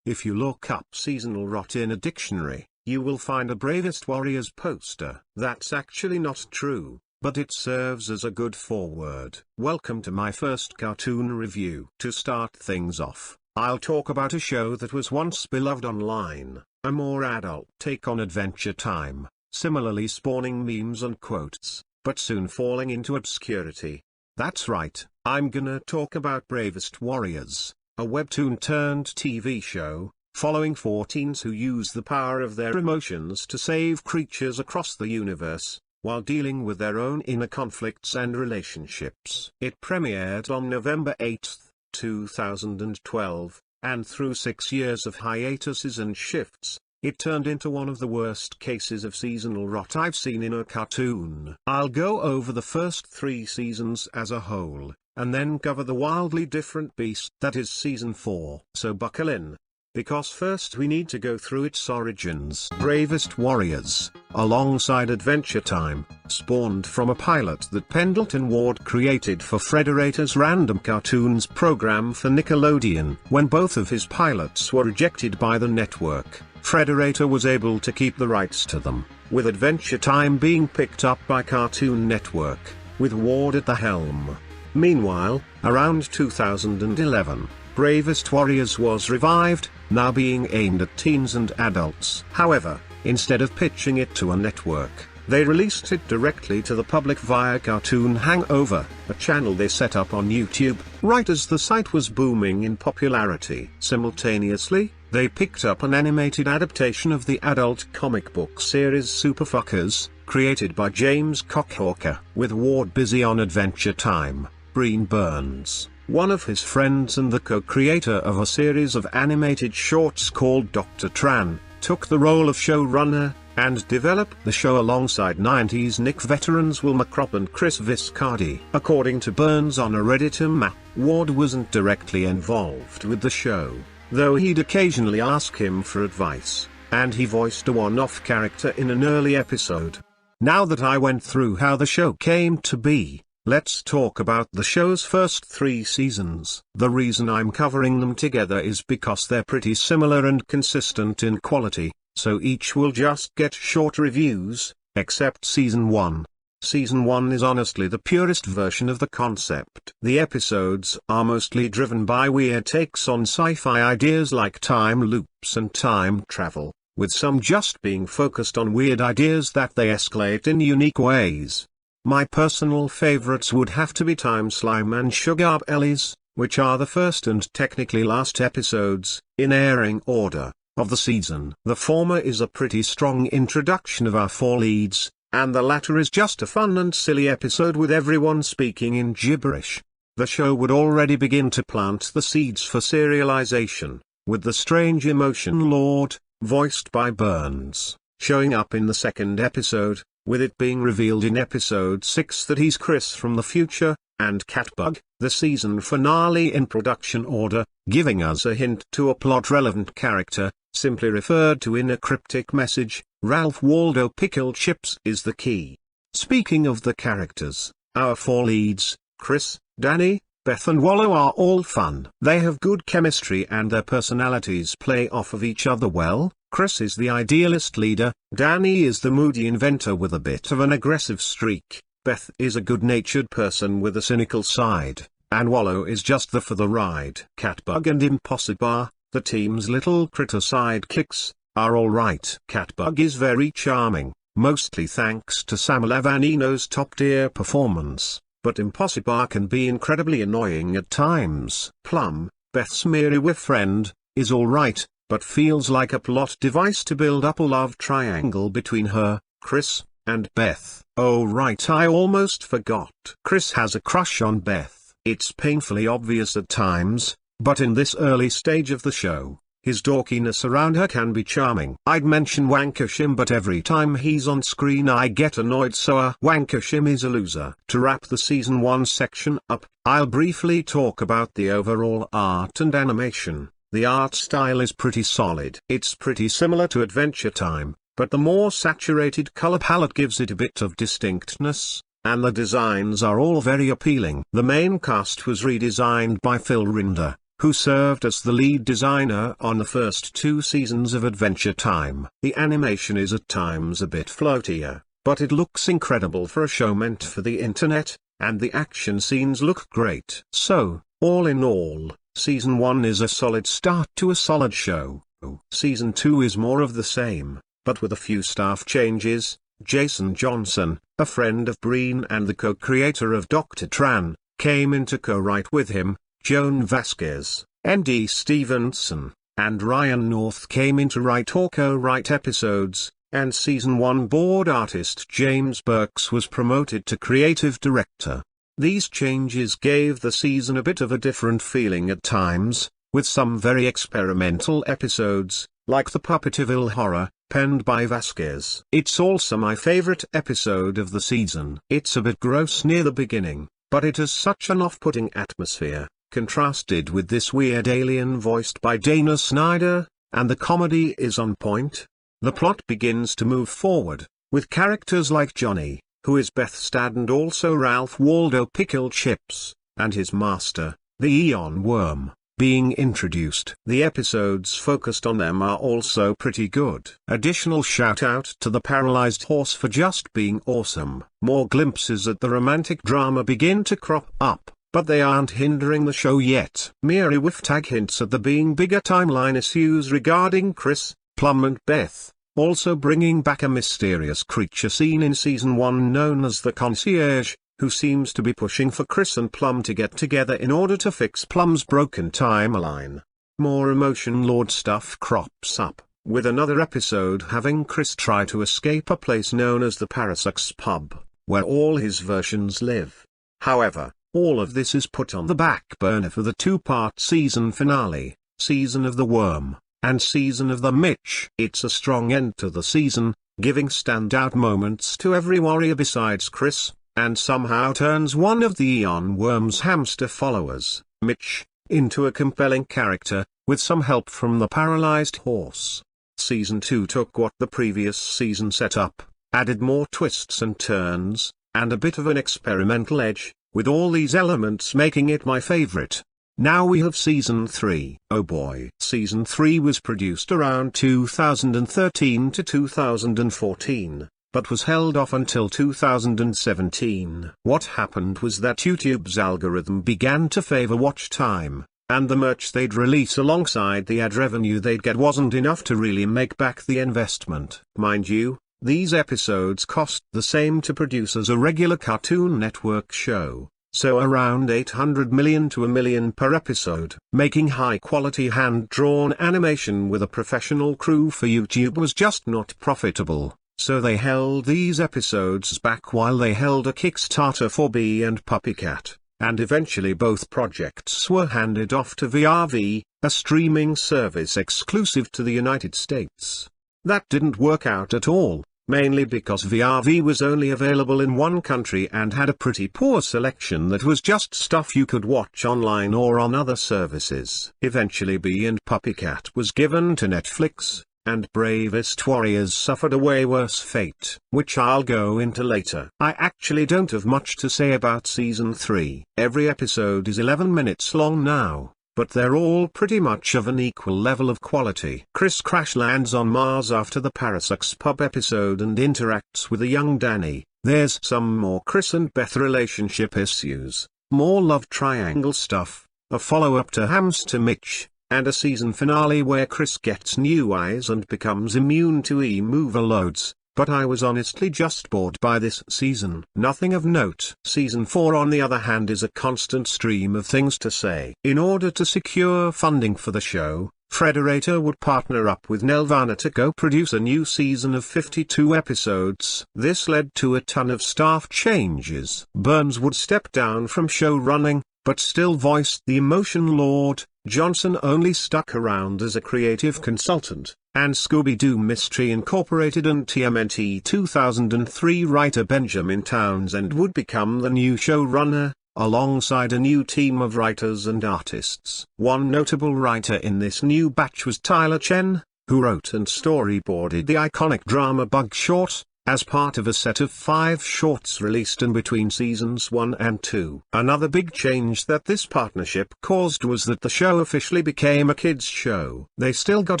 If you look up seasonal rot in a dictionary, you will find a Bravest Warriors poster. That's actually not true, but it serves as a good foreword. Welcome to my first cartoon review. To start things off, I'll talk about a show that was once beloved online, a more adult take on Adventure Time, similarly spawning memes and quotes, but soon falling into obscurity. That's right, I'm gonna talk about Bravest Warriors, a webtoon-turned-TV show, following 4 teens who use the power of their emotions to save creatures across the universe, while dealing with their own inner conflicts and relationships. It premiered on November 8, 2012, and through 6 years of hiatuses and shifts, it turned into one of the worst cases of seasonal rot I've seen in a cartoon. I'll go over the first 3 seasons as a whole, and then cover the wildly different beast that is season 4. So buckle in, because first we need to go through its origins. Bravest Warriors, alongside Adventure Time, spawned from a pilot that Pendleton Ward created for Frederator's Random Cartoons program for Nickelodeon. When both of his pilots were rejected by the network, Frederator was able to keep the rights to them, with Adventure Time being picked up by Cartoon Network, with Ward at the helm. Meanwhile, around 2011, Bravest Warriors was revived, now being aimed at teens and adults. However, instead of pitching it to a network, they released it directly to the public via Cartoon Hangover, a channel they set up on YouTube, right as the site was booming in popularity. Simultaneously, they picked up an animated adaptation of the adult comic book series Superfuckers, created by James Cockhawker. With Ward busy on Adventure Time, Breen Burns, one of his friends and the co-creator of a series of animated shorts called Dr. Tran, took the role of showrunner, and developed the show alongside 90s Nick veterans Will McCrop and Chris Viscardi. According to Burns on a Reddit map, Ward wasn't directly involved with the show, though he'd occasionally ask him for advice, and he voiced a one-off character in an early episode. Now that I went through how the show came to be, let's talk about the show's first 3 seasons. The reason I'm covering them together is because they're pretty similar and consistent in quality, so each will just get short reviews, except Season 1. Season 1 is honestly the purest version of the concept. The episodes are mostly driven by weird takes on sci-fi ideas like time loops and time travel, with some just being focused on weird ideas that they escalate in unique ways. My personal favorites would have to be Time Slime and Sugar Bellies, which are the first and technically last episodes, in airing order, of the season. The former is a pretty strong introduction of our 4 leads, and the latter is just a fun and silly episode with everyone speaking in gibberish. The show would already begin to plant the seeds for serialization, with the strange emotion Lord, voiced by Burns, showing up in the 2nd episode, with it being revealed in episode 6 that he's Chris from the future, and Catbug, the season finale in production order, giving us a hint to a plot-relevant character, simply referred to in a cryptic message. Ralph Waldo Pickle Chips is the key. Speaking of the characters, our 4 leads, Chris, Danny, Beth and Wallow, are all fun. They have good chemistry and their personalities play off of each other well. Chris is the idealist leader, Danny is the moody inventor with a bit of an aggressive streak, Beth is a good-natured person with a cynical side, and Wallow is just the for the ride. Catbug and Impossibar, the team's little critter sidekicks, are alright. Catbug is very charming, mostly thanks to Sam Lavanino's top-tier performance, but Impossibar can be incredibly annoying at times. Plum, Beth's merry friend, is alright, but feels like a plot device to build up a love triangle between her, Chris, and Beth. Oh right, I almost forgot. Chris has a crush on Beth. It's painfully obvious at times, but in this early stage of the show, his dorkiness around her can be charming. I'd mention Wankershim, but every time he's on screen I get annoyed, so Wankershim is a loser. To wrap the season 1 section up, I'll briefly talk about the overall art and animation. The art style is pretty solid. It's pretty similar to Adventure Time, but the more saturated color palette gives it a bit of distinctness, and the designs are all very appealing. The main cast was redesigned by Phil Rinder, who served as the lead designer on the first 2 seasons of Adventure Time. The animation is at times a bit floatier, but it looks incredible for a show meant for the internet, and the action scenes look great. So, all in all, Season 1 is a solid start to a solid show. Season 2 is more of the same, but with a few staff changes. Jason Johnson, a friend of Breen and the co-creator of Dr. Tran, came in to co-write with him. Joan Vasquez, N.D. Stevenson, and Ryan North came in to write or co-write episodes, and Season 1 board artist James Burks was promoted to creative director. These changes gave the season a bit of a different feeling at times, with some very experimental episodes, like the Puppeterville Horror, penned by Vasquez. It's also my favorite episode of the season. It's a bit gross near the beginning, but it has such an off-putting atmosphere, contrasted with this weird alien voiced by Dana Snyder, and the comedy is on point. The plot begins to move forward, with characters like Johnny, who is Beth Stad, and also Ralph Waldo Pickle Chips, and his master, the Eon Worm, being introduced. The episodes focused on them are also pretty good. Additional shout out to the paralyzed horse for just being awesome. More glimpses at the romantic drama begin to crop up, but they aren't hindering the show yet. Mere whiff-tag hints at the being bigger timeline issues regarding Chris, Plum and Beth, also bringing back a mysterious creature seen in Season 1 known as the Concierge, who seems to be pushing for Chris and Plum to get together in order to fix Plum's broken timeline. More emotion lord stuff crops up, with another episode having Chris try to escape a place known as the Parasux Pub, where all his versions live. However, all of this is put on the back burner for the 2-part season finale, Season of the Worm, and Season of the Mitch. It's a strong end to the season, giving standout moments to every warrior besides Chris, and somehow turns one of the Eon Worm's hamster followers, Mitch, into a compelling character, with some help from the paralyzed horse. Season 2 took what the previous season set up, added more twists and turns, and a bit of an experimental edge, with all these elements making it my favorite. Now we have Season 3. Oh boy. Season 3 was produced around 2013 to 2014, but was held off until 2017. What happened was that YouTube's algorithm began to favor watch time, and the merch they'd release alongside the ad revenue they'd get wasn't enough to really make back the investment. Mind you, these episodes cost the same to produce as a regular Cartoon Network show, so around 800 million to $1 million per episode. Making high-quality hand-drawn animation with a professional crew for YouTube was just not profitable, so they held these episodes back while they held a Kickstarter for Bee and Puppycat, and eventually both projects were handed off to VRV, a streaming service exclusive to the United States. That didn't work out at all, mainly because VRV was only available in one country and had a pretty poor selection that was just stuff you could watch online or on other services. Eventually Bee and Puppycat was given to Netflix, and Bravest Warriors suffered a way worse fate, which I'll go into later. I actually don't have much to say about Season 3. Every episode is 11 minutes long now, but they're all pretty much of an equal level of quality. Chris crash lands on Mars after the Parasux Pub episode and interacts with a young Danny. There's some more Chris and Beth relationship issues, more love triangle stuff, a follow-up to Hamster Mitch, and a season finale where Chris gets new eyes and becomes immune to e-move loads. But I was honestly just bored by this season. Nothing of note. Season 4 on the other hand is a constant stream of things to say. In order to secure funding for the show, Frederator would partner up with Nelvana to co-produce a new season of 52 episodes. This led to a ton of staff changes. Burns would step down from show running, but still voiced the emotion lord. Johnson only stuck around as a creative consultant, and Scooby-Doo Mystery Incorporated and TMNT 2003 writer Benjamin Townsend would become the new showrunner, alongside a new team of writers and artists. One notable writer in this new batch was Tyler Chen, who wrote and storyboarded the iconic Dramabug short, as part of a set of 5 shorts released in between seasons 1 and 2. Another big change that this partnership caused was that the show officially became a kids' show. They still got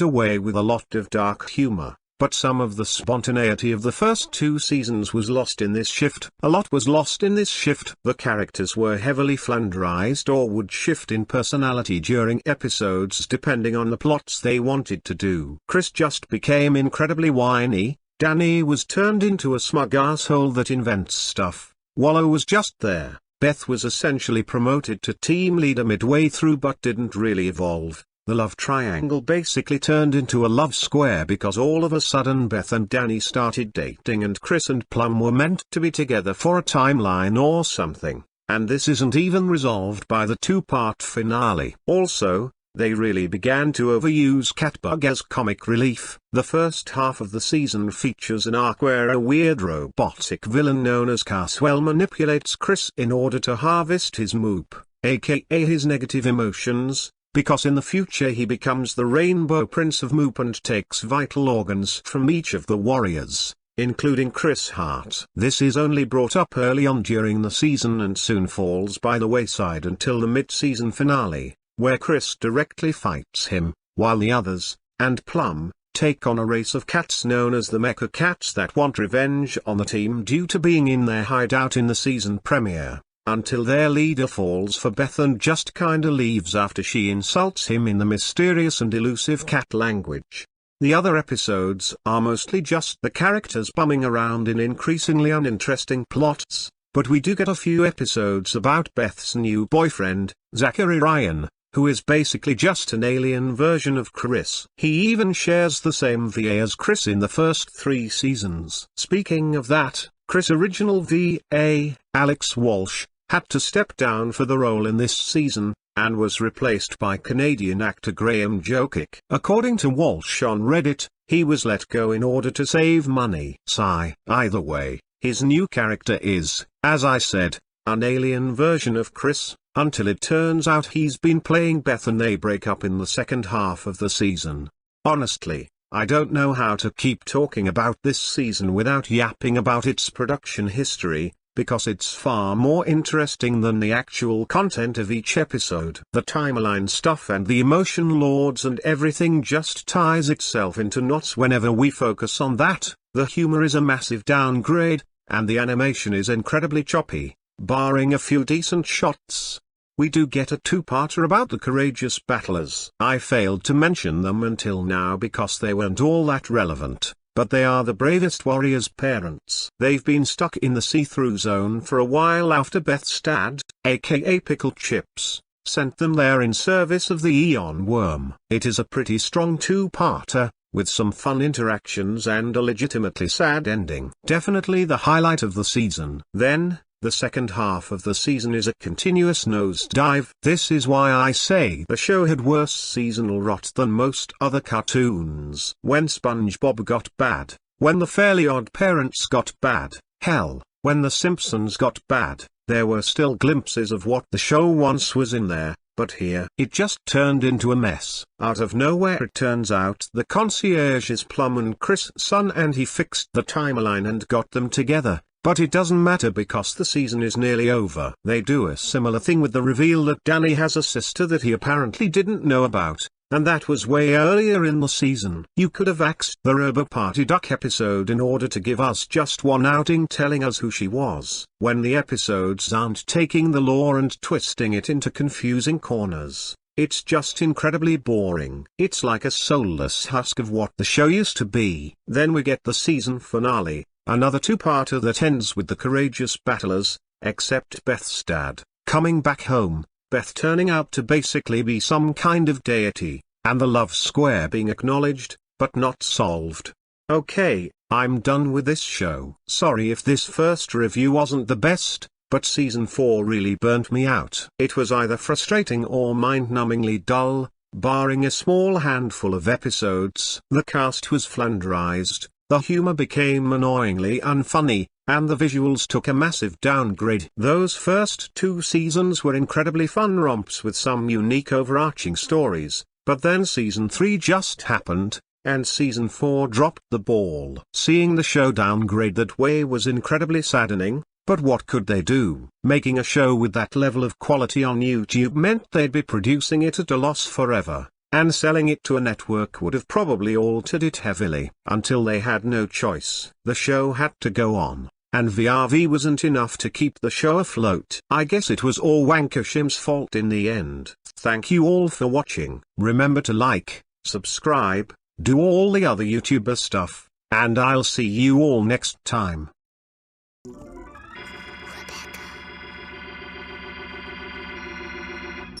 away with a lot of dark humor, but some of the spontaneity of the first 2 seasons was lost in this shift. A lot was lost in this shift. The characters were heavily flanderized or would shift in personality during episodes depending on the plots they wanted to do. Chris just became incredibly whiny, Danny was turned into a smug asshole that invents stuff, Wallow was just there, Beth was essentially promoted to team leader midway through but didn't really evolve. The love triangle basically turned into a love square because all of a sudden Beth and Danny started dating and Chris and Plum were meant to be together for a timeline or something, and this isn't even resolved by the 2-part finale. Also, they really began to overuse Catbug as comic relief. The first half of the season features an arc where a weird robotic villain known as Carswell manipulates Chris in order to harvest his moop, aka his negative emotions, because in the future he becomes the Rainbow Prince of Moop and takes vital organs from each of the warriors, including Chris Hart. This is only brought up early on during the season and soon falls by the wayside until the mid-season finale, where Chris directly fights him, while the others, and Plum, take on a race of cats known as the Mecha Cats that want revenge on the team due to being in their hideout in the season premiere, until their leader falls for Beth and just kinda leaves after she insults him in the mysterious and elusive cat language. The other episodes are mostly just the characters bumming around in increasingly uninteresting plots, but we do get a few episodes about Beth's new boyfriend, Zachary Ryan, who is basically just an alien version of Chris. He even shares the same VA as Chris in the first 3 seasons. Speaking of that, Chris' original VA, Alex Walsh, had to step down for the role in this season, and was replaced by Canadian actor Graham Jokic. According to Walsh on Reddit, he was let go in order to save money. Sigh. Either way, his new character is, as I said, an alien version of Chris, until it turns out he's been playing Beth and they break up in the second half of the season. Honestly, I don't know how to keep talking about this season without yapping about its production history, because it's far more interesting than the actual content of each episode. The timeline stuff and the emotion lords and everything just ties itself into knots whenever we focus on that. The humor is a massive downgrade, and the animation is incredibly choppy, barring a few decent shots. We do get a 2-parter about the courageous battlers. I failed to mention them until now because they weren't all that relevant, but they are the bravest warriors' parents. They've been stuck in the see-through zone for a while after Beth's dad, aka Pickle Chips, sent them there in service of the Eon Worm. It is a pretty strong 2-parter, with some fun interactions and a legitimately sad ending. Definitely the highlight of the season. Then, the second half of the season is a continuous nosedive. This is why I say the show had worse seasonal rot than most other cartoons. When SpongeBob got bad, when the Fairly Odd Parents got bad, hell, when The Simpsons got bad, there were still glimpses of what the show once was in there, but here it just turned into a mess. Out of nowhere it turns out the concierge is Plum and Chris' son and he fixed the timeline and got them together. But it doesn't matter because the season is nearly over. They do a similar thing with the reveal that Danny has a sister that he apparently didn't know about, and that was way earlier in the season. You could have axed the Robo Party Duck episode in order to give us just one outing telling us who she was. When the episodes aren't taking the lore and twisting it into confusing corners, it's just incredibly boring. It's like a soulless husk of what the show used to be. Then we get the season finale. Another 2-parter that ends with the courageous battlers, except Beth's dad, coming back home, Beth turning out to basically be some kind of deity, and the love square being acknowledged, but not solved. Okay, I'm done with this show. Sorry if this first review wasn't the best, but season 4 really burnt me out. It was either frustrating or mind-numbingly dull, barring a small handful of episodes. The cast was flanderized. The humor became annoyingly unfunny, and the visuals took a massive downgrade. Those first 2 seasons were incredibly fun romps with some unique overarching stories, but then season 3 just happened, and season 4 dropped the ball. Seeing the show downgrade that way was incredibly saddening, but what could they do? Making a show with that level of quality on YouTube meant they'd be producing it at a loss forever, and selling it to a network would have probably altered it heavily. Until they had no choice. The show had to go on, and VRV wasn't enough to keep the show afloat. I guess it was all Wankashim's fault in the end. Thank you all for watching. Remember to like, subscribe, do all the other YouTuber stuff, and I'll see you all next time.